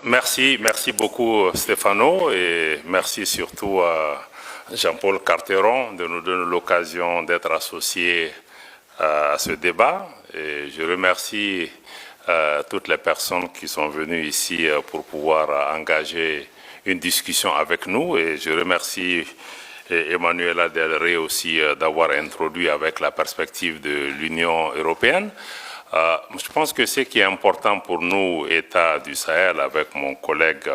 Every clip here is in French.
Merci beaucoup Stéphano et merci surtout à Jean-Paul Carteron de nous donner l'occasion d'être associés à ce débat. Et je remercie toutes les personnes qui sont venues ici pour pouvoir engager une discussion avec nous. Et je remercie Emmanuela Del Rey aussi d'avoir introduit avec la perspective de l'Union européenne. Je pense que ce qui est important pour nous, États du Sahel, avec mon collègue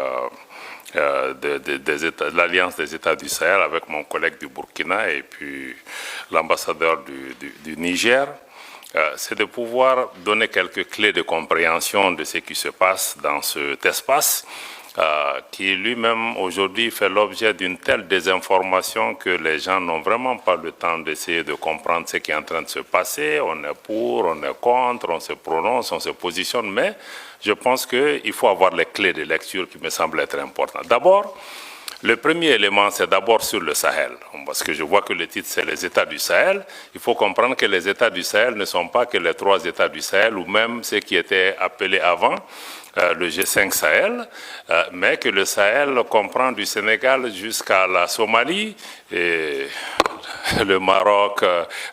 de l'Alliance des États du Sahel, avec mon collègue du Burkina et puis l'ambassadeur du Niger, c'est de pouvoir donner quelques clés de compréhension de ce qui se passe dans cet espace qui lui-même aujourd'hui fait l'objet d'une telle désinformation que les gens n'ont vraiment pas le temps d'essayer de comprendre ce qui est en train de se passer. On est pour, on est contre, on se prononce, on se positionne, mais je pense qu'il faut avoir les clés de lecture qui me semblent être importantes. D'abord, le premier élément, c'est d'abord sur le Sahel, parce que je vois que le titre, c'est les États du Sahel. Il faut comprendre que les États du Sahel ne sont pas que les 3 États du Sahel, ou même ceux qui étaient appelés avant le G5 Sahel, mais que le Sahel comprend du Sénégal jusqu'à la Somalie, et le Maroc,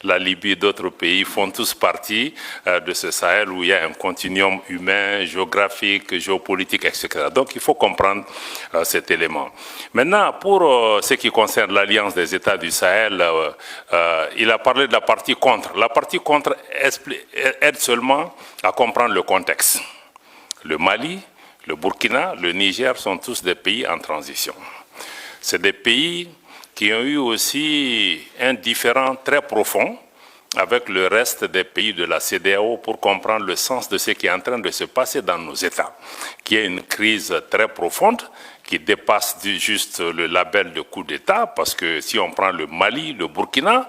la Libye, d'autres pays font tous partie de ce Sahel où il y a un continuum humain, géographique, géopolitique, etc. Donc il faut comprendre cet élément. Maintenant, pour ce qui concerne l'Alliance des États du Sahel, il a parlé de la partie contre. La partie contre aide seulement à comprendre le contexte. Le Mali, le Burkina, le Niger sont tous des pays en transition. C'est des pays qui ont eu aussi un différend très profond avec le reste des pays de la CEDEAO pour comprendre le sens de ce qui est en train de se passer dans nos États, qui est une crise très profonde qui dépasse juste le label de coup d'État, parce que si on prend le Mali, le Burkina,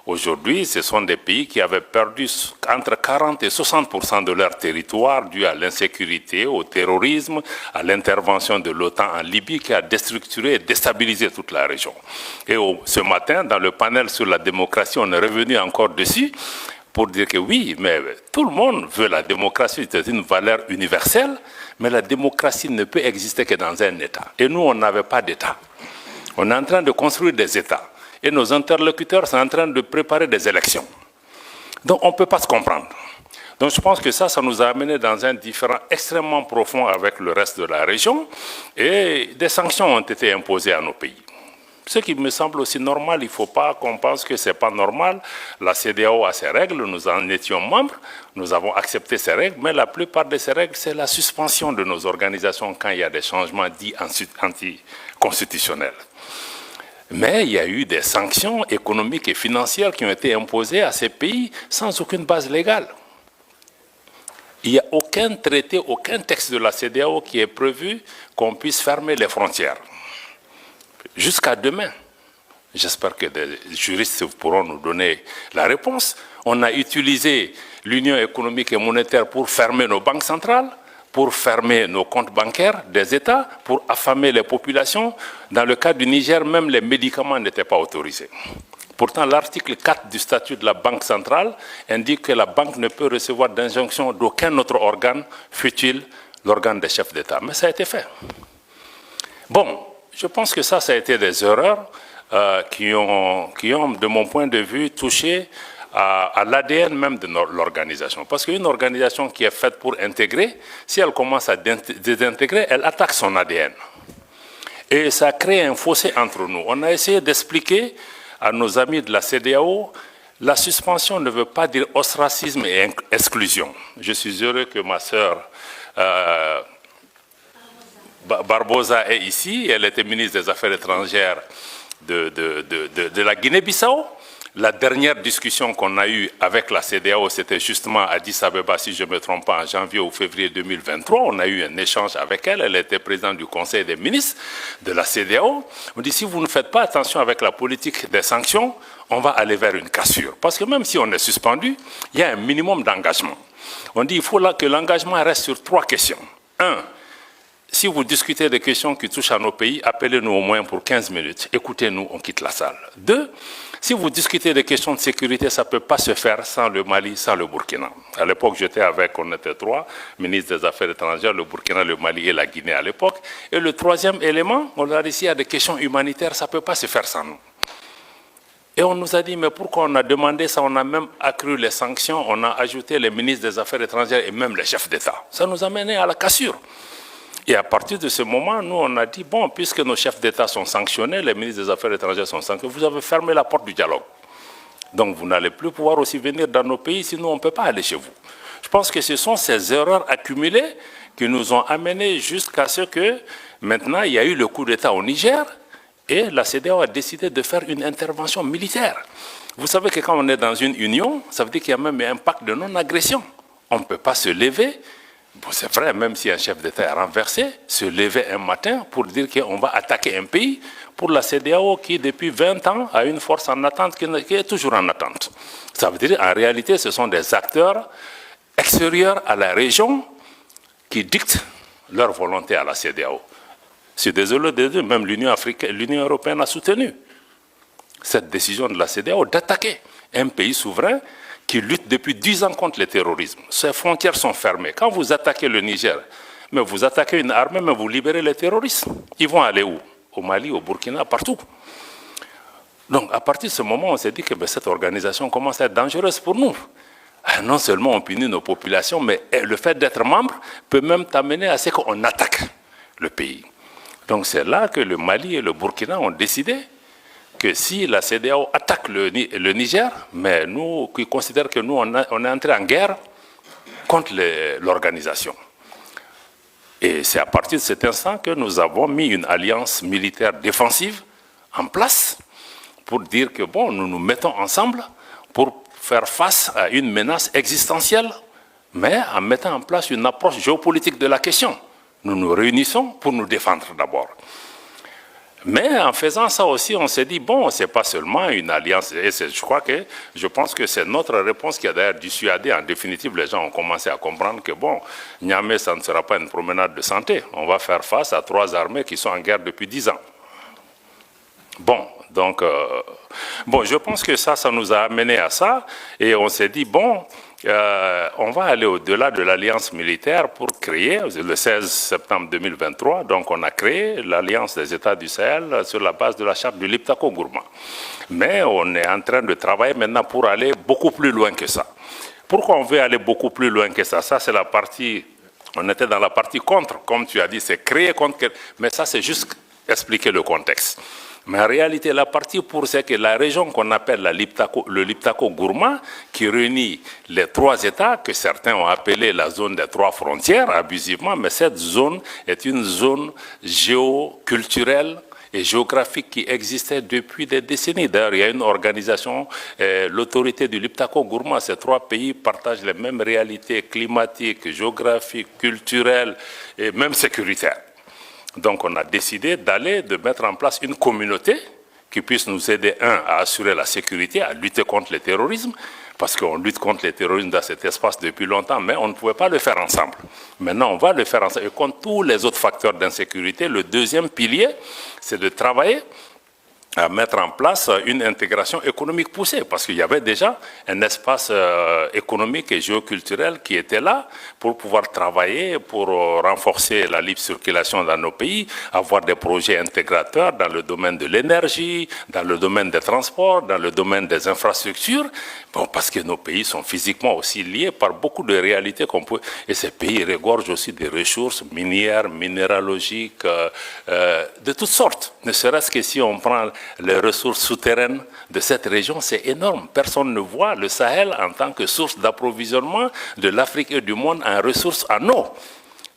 aujourd'hui, ce sont des pays qui avaient perdu entre 40 et 60% de leur territoire dû à l'insécurité, au terrorisme, à l'intervention de l'OTAN en Libye qui a déstructuré et déstabilisé toute la région. Et ce matin, dans le panel sur la démocratie, on est revenu encore dessus pour dire que oui, mais tout le monde veut la démocratie, c'est une valeur universelle, mais la démocratie ne peut exister que dans un État. Et nous, on n'avait pas d'État. On est en train de construire des États. Et nos interlocuteurs sont en train de préparer des élections. Donc on ne peut pas se comprendre. Donc je pense que ça nous a amené dans un différend extrêmement profond avec le reste de la région. Et des sanctions ont été imposées à nos pays. Ce qui me semble aussi normal, il ne faut pas qu'on pense que ce n'est pas normal. La CEDEAO a ses règles, nous en étions membres, nous avons accepté ces règles, mais la plupart de ces règles, c'est la suspension de nos organisations quand il y a des changements dits anticonstitutionnels. Mais il y a eu des sanctions économiques et financières qui ont été imposées à ces pays sans aucune base légale. Il n'y a aucun traité, aucun texte de la CEDEAO qui est prévu qu'on puisse fermer les frontières. Jusqu'à demain. J'espère que des juristes pourront nous donner la réponse. On a utilisé l'Union économique et monétaire pour fermer nos banques centrales, pour fermer nos comptes bancaires des États, pour affamer les populations. Dans le cas du Niger, même les médicaments n'étaient pas autorisés. Pourtant, l'article 4 du statut de la Banque centrale indique que la banque ne peut recevoir d'injonction d'aucun autre organe, fût-il l'organe des chefs d'État. Mais ça a été fait. Bon, je pense que ça a été des erreurs qui ont, de mon point de vue, touché à l'ADN même de l'organisation. Parce qu'une organisation qui est faite pour intégrer, si elle commence à désintégrer, elle attaque son ADN. Et ça crée un fossé entre nous. On a essayé d'expliquer à nos amis de la CEDEAO, la suspension ne veut pas dire ostracisme et exclusion. Je suis heureux que ma sœur Barbosa est ici. Elle était ministre des Affaires étrangères de la Guinée-Bissau. La dernière discussion qu'on a eue avec la CEDEAO, c'était justement à Addis Abeba, si je ne me trompe pas, en janvier ou février 2023. On a eu un échange avec elle. Elle était présidente du Conseil des ministres de la CEDEAO. On dit, si vous ne faites pas attention avec la politique des sanctions, on va aller vers une cassure. Parce que même si on est suspendu, il y a un minimum d'engagement. On dit, il faut que l'engagement reste sur 3 questions. 1, Si vous discutez des questions qui touchent à nos pays, appelez-nous au moins pour 15 minutes. Écoutez-nous, on quitte la salle. 2, si vous discutez des questions de sécurité, ça ne peut pas se faire sans le Mali, sans le Burkina. À l'époque, on était 3, ministre des Affaires étrangères, le Burkina, le Mali et la Guinée à l'époque. Et le 3e élément, on a dit, s'il y a des questions humanitaires, ça ne peut pas se faire sans nous. Et on nous a dit, mais pourquoi on a demandé ça? On a même accru les sanctions, on a ajouté les ministres des Affaires étrangères et même les chefs d'État. Ça nous a mené à la cassure. Et à partir de ce moment, nous, on a dit, bon, puisque nos chefs d'État sont sanctionnés, les ministres des Affaires étrangères sont sanctionnés, vous avez fermé la porte du dialogue. Donc, vous n'allez plus pouvoir aussi venir dans nos pays, sinon on ne peut pas aller chez vous. Je pense que ce sont ces erreurs accumulées qui nous ont amenés jusqu'à ce que, maintenant, il y a eu le coup d'État au Niger, et la CEDEAO a décidé de faire une intervention militaire. Vous savez que quand on est dans une union, ça veut dire qu'il y a même un pacte de non-agression. On ne peut pas se lever. Bon, c'est vrai, même si un chef d'État est renversé, se lever un matin pour dire qu'on va attaquer un pays, pour la CEDEAO qui, depuis 20 ans, a une force en attente qui est toujours en attente. Ça veut dire, en réalité, ce sont des acteurs extérieurs à la région qui dictent leur volonté à la CEDEAO. Je suis désolé de dire, même l'Union européenne a soutenu cette décision de la CEDEAO d'attaquer un pays souverain qui lutte depuis 10 ans contre le terrorisme. Ses frontières sont fermées. Quand vous attaquez le Niger, mais vous attaquez une armée, mais vous libérez les terroristes. Ils vont aller où? Au Mali, au Burkina, partout. Donc, à partir de ce moment, on s'est dit que cette organisation commence à être dangereuse pour nous. Non seulement on punit nos populations, mais le fait d'être membre peut même t'amener à ce qu'on attaque le pays. Donc, c'est là que le Mali et le Burkina ont décidé que si la CEDEAO attaque le Niger, mais nous qui considérons que nous, on est entré en guerre contre l'organisation. Et c'est à partir de cet instant que nous avons mis une alliance militaire défensive en place pour dire que bon, nous nous mettons ensemble pour faire face à une menace existentielle, mais en mettant en place une approche géopolitique de la question. Nous nous réunissons pour nous défendre d'abord. Mais en faisant ça aussi, on s'est dit, bon, ce n'est pas seulement une alliance. Et je pense que c'est notre réponse qui a d'ailleurs dissuadé. En définitive, les gens ont commencé à comprendre que, bon, Niamey, ça ne sera pas une promenade de santé. On va faire face à 3 armées qui sont en guerre depuis 10 ans. Bon, donc, je pense que ça nous a amené à ça. Et on s'est dit, bon, on va aller au-delà de l'alliance militaire pour créer, le 16 septembre 2023, donc on a créé l'Alliance des États du Sahel sur la base de la charte du Liptako-Gourma. Mais on est en train de travailler maintenant pour aller beaucoup plus loin que ça. Pourquoi on veut aller beaucoup plus loin que ça? Ça, c'est la partie, on était dans la partie contre, comme tu as dit, c'est créer contre, mais ça, c'est juste expliquer le contexte. Mais en réalité, la partie pour c'est que la région qu'on appelle le Liptako-Gourma, qui réunit les 3 États, que certains ont appelé la zone des 3 frontières, abusivement, mais cette zone est une zone géoculturelle et géographique qui existait depuis des décennies. D'ailleurs, il y a une organisation, l'autorité du Liptako-Gourma, ces 3 pays partagent les mêmes réalités climatiques, géographiques, culturelles et même sécuritaires. Donc on a décidé de mettre en place une communauté qui puisse nous aider, à assurer la sécurité, à lutter contre le terrorisme, parce qu'on lutte contre le terrorisme dans cet espace depuis longtemps, mais on ne pouvait pas le faire ensemble. Maintenant, on va le faire ensemble. Et contre tous les autres facteurs d'insécurité, le deuxième pilier, c'est de travailler à mettre en place une intégration économique poussée, parce qu'il y avait déjà un espace économique et géoculturel qui était là pour pouvoir travailler, pour renforcer la libre circulation dans nos pays, avoir des projets intégrateurs dans le domaine de l'énergie, dans le domaine des transports, dans le domaine des infrastructures, bon, parce que nos pays sont physiquement aussi liés par beaucoup de réalités qu'on peut, et ces pays regorgent aussi des ressources minières, minéralogiques, de toutes sortes, ne serait-ce que si on prend les ressources souterraines de cette région, c'est énorme. Personne ne voit le Sahel en tant que source d'approvisionnement de l'Afrique et du monde en ressources en eau.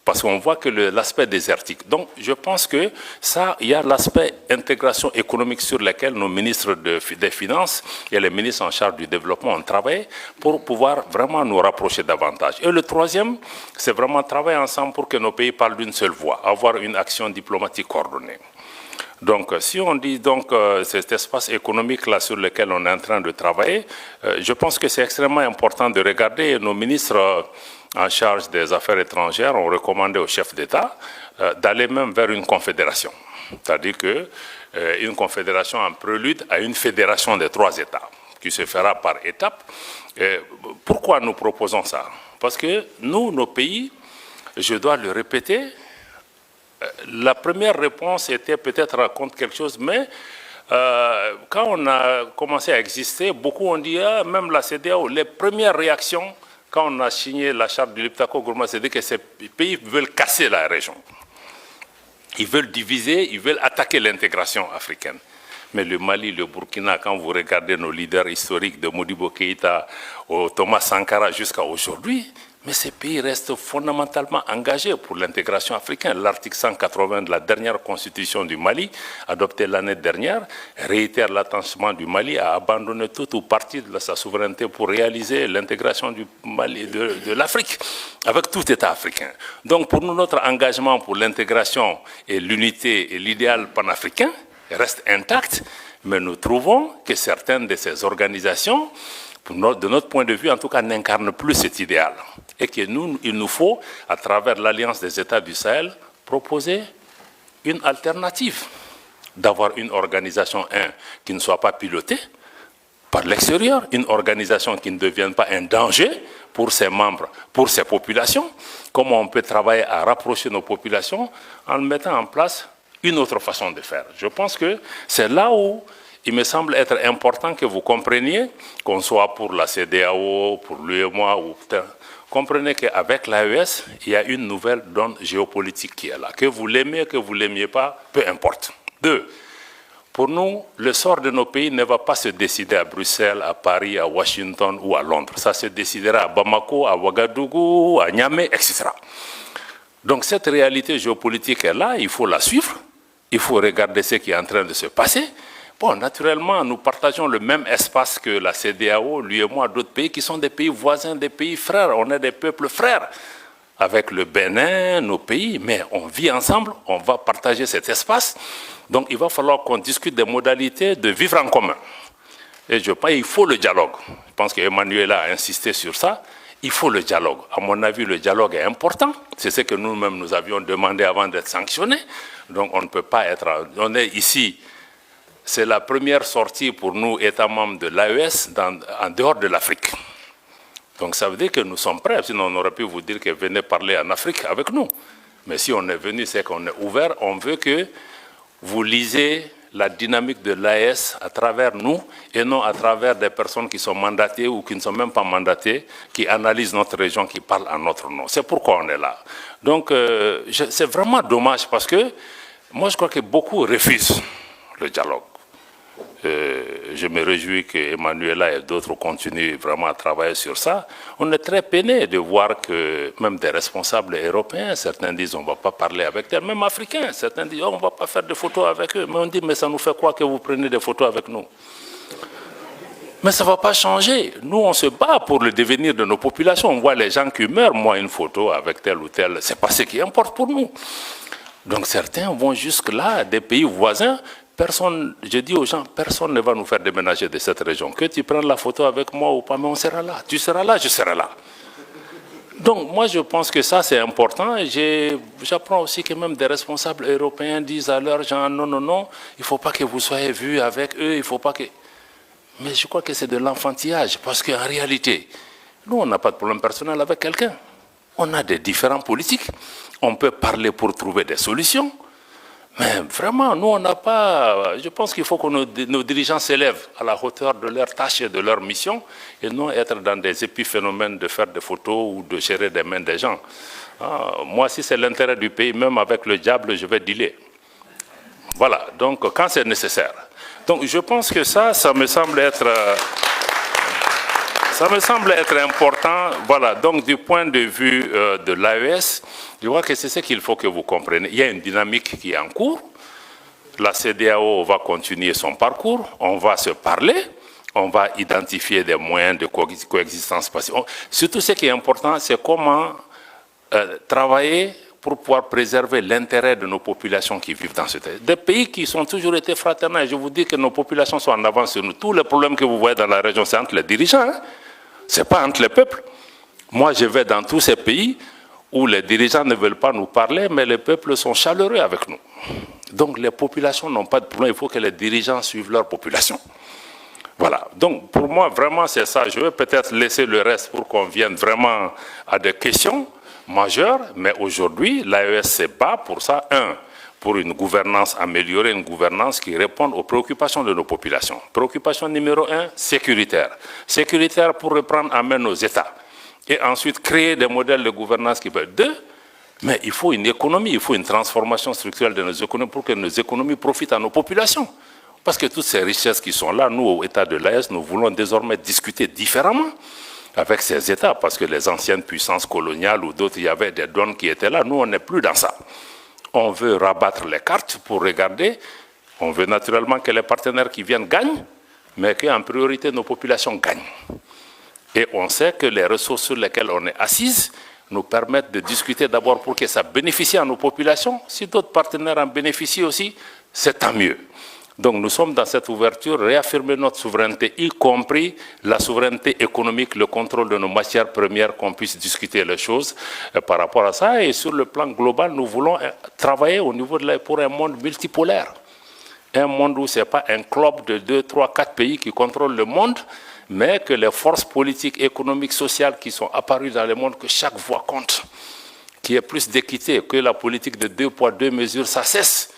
Parce qu'on voit que l'aspect désertique. Donc, je pense que ça, il y a l'aspect intégration économique sur lequel nos ministres des Finances et les ministres en charge du développement ont travaillé pour pouvoir vraiment nous rapprocher davantage. Et le troisième, c'est vraiment travailler ensemble pour que nos pays parlent d'une seule voix, avoir une action diplomatique coordonnée. Donc, si on dit donc cet espace économique-là sur lequel on est en train de travailler, je pense que c'est extrêmement important de regarder nos ministres en charge des affaires étrangères ont recommandé au chef d'État d'aller même vers une confédération. C'est-à-dire qu'une confédération en prélude à une fédération des 3 États, qui se fera par étapes. Pourquoi nous proposons ça? Parce que nous, nos pays, je dois le répéter, la première réponse était peut-être raconte quelque chose, mais quand on a commencé à exister, beaucoup ont dit, même la CEDEAO, les premières réactions, quand on a signé la charte du Liptako-Gourma, c'est que ces pays veulent casser la région. Ils veulent diviser, ils veulent attaquer l'intégration africaine. Mais le Mali, le Burkina, quand vous regardez nos leaders historiques de Modibo Keïta au Thomas Sankara jusqu'à aujourd'hui, mais ces pays restent fondamentalement engagés pour l'intégration africaine. L'article 180 de la dernière constitution du Mali, adoptée l'année dernière, réitère l'attachement du Mali à abandonner tout ou partie de sa souveraineté pour réaliser l'intégration du Mali, de l'Afrique, avec tout État africain. Donc pour nous, notre engagement pour l'intégration et l'unité et l'idéal panafricain reste intact, mais nous trouvons que certaines de ces organisations, de notre point de vue, en tout cas, n'incarnent plus cet idéal. Et qu'il nous faut, à travers l'Alliance des États du Sahel, proposer une alternative. D'avoir une organisation, qui ne soit pas pilotée par l'extérieur, une organisation qui ne devienne pas un danger pour ses membres, pour ses populations. Comment on peut travailler à rapprocher nos populations en mettant en place une autre façon de faire. Je pense que c'est là où il me semble être important que vous compreniez, qu'on soit pour la CEDEAO, pour l'UEMOA, ou comprenez qu'avec l'AES, il y a une nouvelle donne géopolitique qui est là. Que vous l'aimez, que vous ne l'aimiez pas, peu importe. 2. Pour nous, le sort de nos pays ne va pas se décider à Bruxelles, à Paris, à Washington ou à Londres. Ça se décidera à Bamako, à Ouagadougou, à Niamey, etc. Donc cette réalité géopolitique est là, il faut la suivre. Il faut regarder ce qui est en train de se passer. Bon, naturellement, nous partageons le même espace que la CEDEAO, l'UEMOA, d'autres pays qui sont des pays voisins, des pays frères. On est des peuples frères avec le Bénin, nos pays, mais on vit ensemble, on va partager cet espace. Donc il va falloir qu'on discute des modalités de vivre en commun. Et je pense qu'il faut le dialogue. Je pense qu'Emmanuel a insisté sur ça. Il faut le dialogue. À mon avis, le dialogue est important. C'est ce que nous-mêmes nous avions demandé avant d'être sanctionnés. Donc on ne peut pas être... On est ici, c'est la première sortie pour nous, États membres de l'AES, en dehors de l'Afrique. Donc ça veut dire que nous sommes prêts. Sinon on aurait pu vous dire que venez parler en Afrique avec nous. Mais si on est venu, c'est qu'on est ouvert. On veut que vous lisez la dynamique de l'AES à travers nous et non à travers des personnes qui sont mandatées ou qui ne sont même pas mandatées, qui analysent notre région, qui parlent en notre nom. C'est pourquoi on est là. Donc c'est vraiment dommage parce que moi je crois que beaucoup refusent le dialogue. Je me réjouis qu'Emmanuela et d'autres continuent vraiment à travailler sur ça. On est très peiné de voir que même des responsables européens, certains disent on ne va pas parler avec eux, même africains, certains disent on ne va pas faire de photos avec eux. Mais on dit mais ça nous fait quoi que vous preniez des photos avec nous? Mais ça ne va pas changer. Nous, on se bat pour le devenir de nos populations. On voit les gens qui meurent. Moi, une photo avec tel ou tel, ce n'est pas ce qui importe pour nous. Donc certains vont jusque-là, des pays voisins. Personne, je dis aux gens, personne ne va nous faire déménager de cette région. Que tu prennes la photo avec moi ou pas, mais on sera là. Tu seras là, je serai là. Donc moi je pense que ça c'est important. J'apprends aussi que même des responsables européens disent à leurs gens, non, non, non, il ne faut pas que vous soyez vus avec eux, il ne faut pas que... Mais je crois que c'est de l'enfantillage, parce qu'en réalité, nous on n'a pas de problème personnel avec quelqu'un. On a des différends politiques, on peut parler pour trouver des solutions. Mais vraiment, nous, on n'a pas... Je pense qu'il faut que nos dirigeants s'élèvent à la hauteur de leurs tâches et de leur mission et non être dans des épiphénomènes de faire des photos ou de gérer des mains des gens. Moi, si c'est l'intérêt du pays, même avec le diable, je vais dealer. Voilà, donc quand c'est nécessaire. Donc je pense que ça me semble être... Ça me semble être important, voilà, donc du point de vue de l'AES, je crois que c'est ce qu'il faut que vous compreniez. Il y a une dynamique qui est en cours, la CEDEAO va continuer son parcours, on va se parler, on va identifier des moyens de coexistence pacifique. Surtout ce qui est important, c'est comment travailler pour pouvoir préserver l'intérêt de nos populations qui vivent dans ce pays. Des pays qui sont toujours été fraternels, je vous dis que nos populations sont en avance sur nous. Tous les problèmes que vous voyez dans la région, c'est entre les dirigeants, hein? Ce n'est pas entre les peuples. Moi, je vais dans tous ces pays où les dirigeants ne veulent pas nous parler, mais les peuples sont chaleureux avec nous. Donc les populations n'ont pas de problème, il faut que les dirigeants suivent leur population. Voilà, donc pour moi, vraiment, c'est ça. Je vais peut-être laisser le reste pour qu'on vienne vraiment à des questions majeures, mais aujourd'hui, l'AES se bat pour ça. Pour une gouvernance améliorée, une gouvernance qui réponde aux préoccupations de nos populations. Préoccupation numéro 1, sécuritaire. Sécuritaire pour reprendre en main nos États. Et ensuite, créer des modèles de gouvernance qui peuvent... 2, mais il faut une économie, il faut une transformation structurelle de nos économies pour que nos économies profitent à nos populations. Parce que toutes ces richesses qui sont là, nous, au État de l'AES, nous voulons désormais discuter différemment avec ces États, parce que les anciennes puissances coloniales ou d'autres, il y avait des donnes qui étaient là. Nous, on n'est plus dans ça. On veut rabattre les cartes pour regarder. On veut naturellement que les partenaires qui viennent gagnent, mais qu'en priorité, nos populations gagnent. Et on sait que les ressources sur lesquelles on est assise nous permettent de discuter d'abord pour que ça bénéficie à nos populations. Si d'autres partenaires en bénéficient aussi, c'est tant mieux. Donc nous sommes dans cette ouverture, réaffirmer notre souveraineté, y compris la souveraineté économique, le contrôle de nos matières premières, qu'on puisse discuter les choses par rapport à ça. Et sur le plan global, nous voulons travailler au niveau pour un monde multipolaire. Un monde où ce n'est pas un club de 2, 3, 4 pays qui contrôlent le monde, mais que les forces politiques, économiques, sociales qui sont apparues dans le monde, que chaque voix compte, qu'il y ait plus d'équité, que la politique de 2 poids, 2 mesures, ça cesse.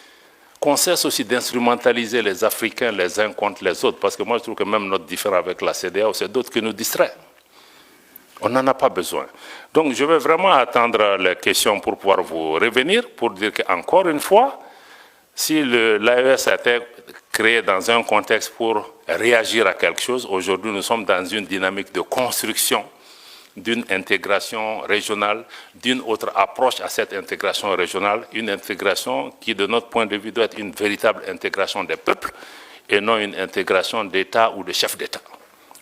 Qu'on cesse aussi d'instrumentaliser les Africains les uns contre les autres, parce que moi je trouve que même notre différend avec la CEDEAO, c'est d'autres qui nous distraient. On n'en a pas besoin. Donc je vais vraiment attendre les questions pour pouvoir vous revenir, pour dire qu'encore une fois, si l'AES a été créé dans un contexte pour réagir à quelque chose, aujourd'hui nous sommes dans une dynamique de construction d'une intégration régionale, d'une autre approche à cette intégration régionale, une intégration qui, de notre point de vue, doit être une véritable intégration des peuples et non une intégration d'État ou de chefs d'État.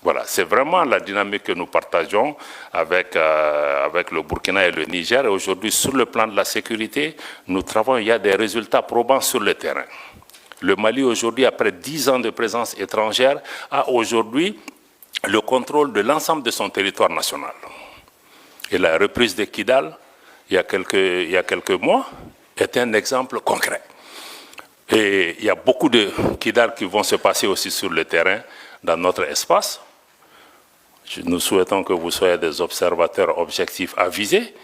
Voilà, c'est vraiment la dynamique que nous partageons avec le Burkina et le Niger. Et aujourd'hui, sur le plan de la sécurité, nous travaillons, il y a des résultats probants sur le terrain. Le Mali, aujourd'hui, après 10 ans de présence étrangère, a aujourd'hui le contrôle de l'ensemble de son territoire national. Et la reprise de Kidal, il y a quelques mois, est un exemple concret. Et il y a beaucoup de Kidal qui vont se passer aussi sur le terrain, dans notre espace. Nous souhaitons que vous soyez des observateurs objectifs avisés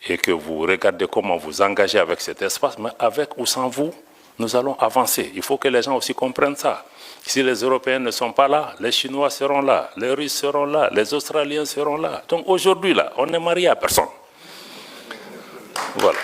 et que vous regardez comment vous engagez avec cet espace, mais avec ou sans vous, nous allons avancer. Il faut que les gens aussi comprennent ça. Si les Européens ne sont pas là, les Chinois seront là, les Russes seront là, les Australiens seront là. Donc aujourd'hui, là, on n'est marié à personne. Voilà.